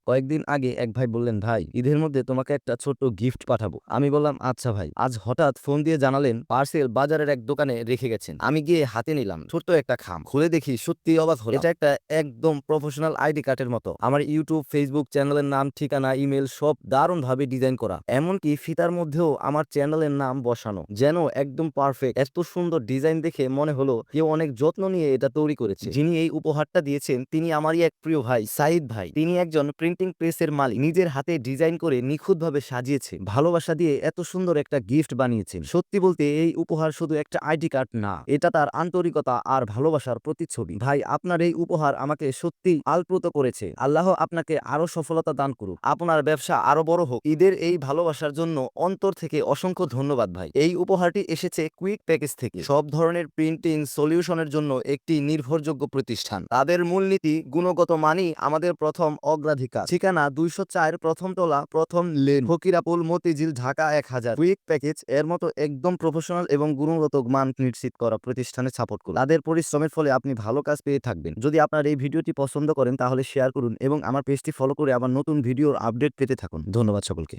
কয়েকদিন আগে এক ভাই বললেন, ভাই ঈদের মধ্যে তোমাকে একটা ছোট্ট গিফট পাঠাবো। আমি বললাম, আচ্ছা ভাই। আজ হঠাৎ ফোন দিয়ে জানালেন পার্সেল বাজারের এক দোকানে রেখে গেছেন। আমি গিয়ে হাতে নিলাম, ছোট্ট একটা খাম খুলে দেখি, সত্যি অবাক হলাম। এটা একটা একদম প্রফেশনাল আইডি কার্ডের মতো। আমার ইউটিউব, ফেসবুক চ্যানেলের নাম, ঠিকানা, ইমেল সব দারুণ ভাবে ডিজাইন করা। এমনকি ফিতার মধ্যেও আমার চ্যানেলের নাম বসানো, যেন একদম পারফেক্ট। এত সুন্দর ডিজাইন দেখে মনে হলো কেউ অনেক যত্ন নিয়ে এটা তৈরি করেছে। যিনি এই উপহারটা দিয়েছেন তিনি আমারই এক প্রিয় ভাই, সাইদ ভাই। তিনি একজন প্রিন্টিং প্রেসের মালিক। নিজের হাতে ডিজাইন করে নিখুঁতভাবে সাজিয়েছে, ভালোবাসা দিয়ে এত সুন্দর একটা গিফট বানিয়েছেন। সত্যি বলতে এই উপহার শুধু একটা আইডি কার্ড না, এটা তার আন্তরিকতা আর ভালোবাসার প্রতিচ্ছবি। ভাই, আপনার এই উপহার আমাকে সত্যি আপ্লুত করেছে। আল্লাহ আপনাকে আরো সফলতা দান করুক, আপনার ব্যবসা আরো বড় হোক। ঈদের এই ভালোবাসার জন্য অন্তর থেকে অসংখ্য ধন্যবাদ ভাই। এই উপহারটি এসেছে কুইক প্যাকেজ থেকে, সব ধরনের প্রিন্টিং সলিউশনের জন্য একটি নির্ভরযোগ্য প্রতিষ্ঠান। তাদের মূলনীতি গুণগত মানই আমাদের প্রথম অগ্রাধিকার। ঠিকানা 204 প্রথম তলা, প্রথম lane, Fakirapul, Motijheel, Dhaka 1000। Quick package এর মতো একদম প্রফেশনাল এবং গুণগত মান নিশ্চিত করা প্রতিষ্ঠানে সাপোর্ট করুন। তাদের পরিশ্রমের ফলে আপনি ভালো কাজ পেয়ে থাকবেন। যদি আপনার এই ভিডিওটি পছন্দ করেন তাহলে শেয়ার করুন এবং আমার পেজটি ফলো করে আবার নতুন ভিডিওর আপডেট পেতে থাকুন। ধন্যবাদ সকলকে।